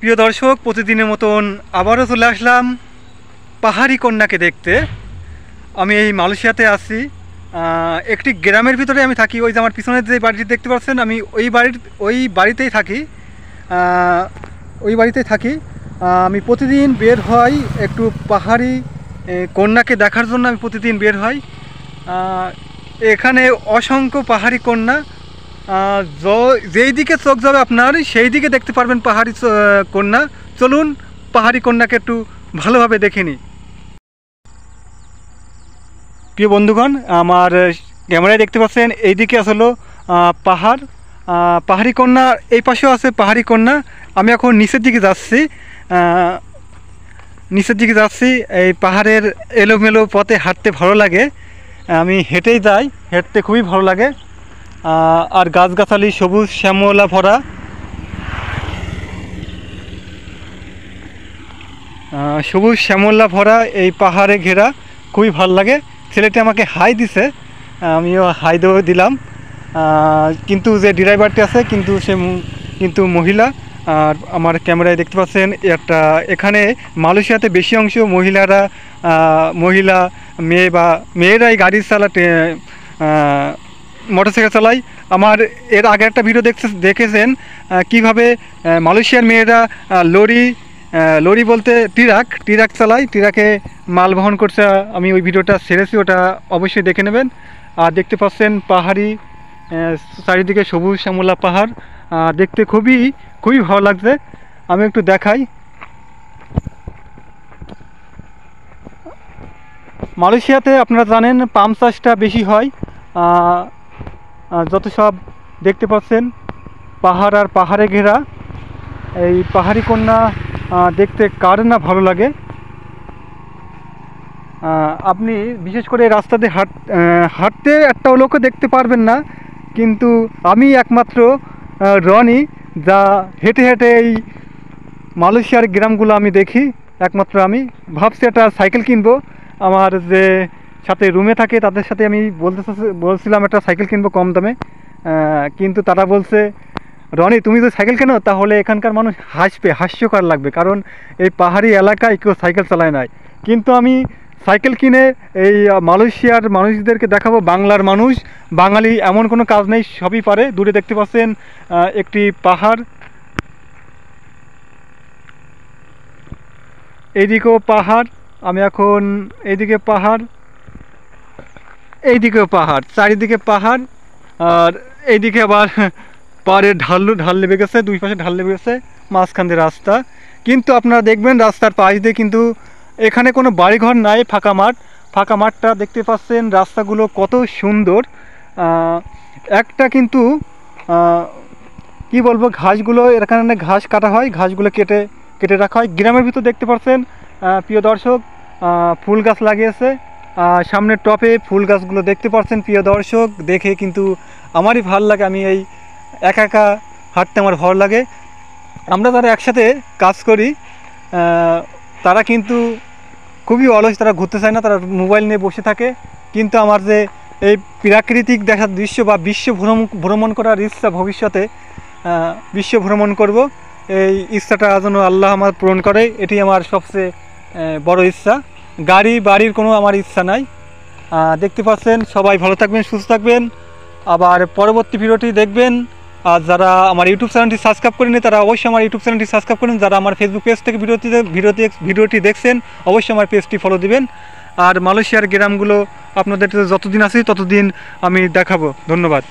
প্রিয় দর্শক, প্রতিদিনের মতন আবারও চলে আসলাম পাহাড়ি কন্যাকে দেখতে। আমি এই মালয়েশিয়াতে আছি, একটি গ্রামের ভিতরে আমি থাকি। ওই যে আমার পিছনের যে বাড়িটি দেখতে পাচ্ছেন, আমি ওই বাড়িতেই থাকি। আমি প্রতিদিন বের হই একটু পাহাড়ি কন্যাকে দেখার জন্য। আমি প্রতিদিন বের হই। এখানে অসংখ্য পাহাড়ি কন্যা, যেই দিকে চোখ যাবে আপনার সেই দিকে দেখতে পারবেন পাহাড়ি কন্যা। চলুন পাহাড়ি কন্যাকে একটু ভালোভাবে দেখে নিই। প্রিয় বন্ধুগণ, আমার ক্যামেরায় দেখতে পাচ্ছেন এইদিকে আসলে পাহাড়ি কন্যা, এই পাশেও আছে পাহাড়ি কন্যা। আমি এখন নিচের দিকে যাচ্ছি। এই পাহাড়ের এলোমেলো পথে হাঁটতে ভালো লাগে। আমি হেঁটেই যাই, হেঁটতে খুবই ভালো লাগে। আর গাছগাছালি সবুজ শ্যামলা ভরা, এই পাহাড়ে ঘেরা, খুবই ভালো লাগে। ছেলেটি আমাকে হাই দিছে, আমিও হাই দিলাম। কিন্তু যে ড্রাইভারটি আছে কিন্তু মহিলা। আর আমার ক্যামেরায় দেখতে পাচ্ছেন এখানে মালয়েশিয়াতে বেশি অংশ মেয়েরাই গাড়ি মোটরসাইকেল চালায়। আমার এর আগে একটা ভিডিও দেখেছেন কিভাবে মালয়েশিয়ার মেয়েরা লরি বলতে ট্রাক চালায়, ট্রাকে মাল বহন করছে। আমি ওই ভিডিওটা ছেড়েছি, ওটা অবশ্যই দেখে নেবেন। আর দেখতে পাচ্ছেন পাহাড়ি, চারিদিকে সবুজ শ্যামলা পাহাড়, দেখতে খুবই ভালো লাগছে। আমি একটু দেখাই। মালয়েশিয়াতে আপনারা জানেন পাম চাষটা বেশি হয়। যত সব দেখতে পাচ্ছেন পাহাড় আর পাহাড়ে ঘেরা, এই পাহাড়ি কন্যা দেখতে কার না ভালো লাগে। আপনি বিশেষ করে রাস্তা দিয়ে হাঁটতে একটাও লোকও দেখতে পারবেন না, কিন্তু আমি একমাত্র রনি যা হেঁটে হেঁটে এই মালয়েশিয়ার গ্রামগুলো আমি দেখি। একমাত্র আমি ভাবছি একটা সাইকেল কিনবো। আমার যে সাথে রুমে থাকে তাদের সাথে আমি বলছিলাম একটা সাইকেল কিনবো কম দামে, কিন্তু তারা বলছে, রনি তুমি যদি সাইকেল কেনো তাহলে এখানকার মানুষ হাস্যকর লাগবে, কারণ এই পাহাড়ি এলাকায় কেউ সাইকেল চালায় নাই। কিন্তু আমি সাইকেল কিনে এই মালয়েশিয়ার মানুষদেরকে দেখাবো বাঙালি এমন কোনো কাজ নেই, সবই পারে। দূরে দেখতে পাচ্ছেন একটি পাহাড়, এইদিকেও পাহাড়। আমি এখন এইদিকেও চারিদিকে পাহাড়। আর এইদিকে আবার পাহাড়ের ঢাল লেবে গেছে, দুই পাশে ঢাল লেবে গেছে, মাঝখান দিয়ে রাস্তা। কিন্তু আপনারা দেখবেন রাস্তার পাশ দিয়ে কিন্তু এখানে কোনো বাড়িঘর নাই, ফাঁকা মাঠটা দেখতে পাচ্ছেন। রাস্তাগুলো কত সুন্দর। একটা কিন্তু কি বলবো, ঘাসগুলো এখানে ঘাস কাটা হয়, ঘাসগুলো কেটে রাখা হয়। গ্রামের ভিতর দেখতে পাচ্ছেন প্রিয় দর্শক ফুল গাছ লাগিয়েছে। সামনের টপে ফুল গাছগুলো দেখতে পাচ্ছেন প্রিয় দর্শক, দেখে কিন্তু আমারই ভালো লাগে। আমি এই একা হাঁটতে আমার ভালো লাগে। আমরা যারা একসাথে কাজ করি তারা কিন্তু খুবই অলস, তারা ঘুরতে চায় না, তারা মোবাইল নিয়ে বসে থাকে। কিন্তু আমার যে এই প্রাকৃতিক দেখার দৃশ্য বা বিশ্ব ভ্রমণ করার ইচ্ছা, ভবিষ্যতে বিশ্ব ভ্রমণ করব, এই ইচ্ছাটা যেন আল্লাহ আমার পূরণ করে, এটি আমার সবচেয়ে বড় ইচ্ছা। বাড়ির কোনো আমার ইচ্ছা নাই। দেখতে পাচ্ছেন, সবাই ভালো থাকবেন, সুস্থ থাকবেন। আবার পরবর্তী ভিডিওটি দেখবেন। আর যারা আমার ইউটিউব চ্যানেলটি সাবস্ক্রাইব করেনি তারা অবশ্যই আমার ইউটিউব চ্যানেলটি সাবস্ক্রাইব করুন। যারা আমার ফেসবুক পেজ থেকে ভিডিওটি দেখছেন অবশ্যই আমার পেজটি ফলো দিবেন। আর মালয়েশিয়ার গ্রামগুলো আপনাদের যতদিন আছি ততদিন আমি দেখাবো। ধন্যবাদ।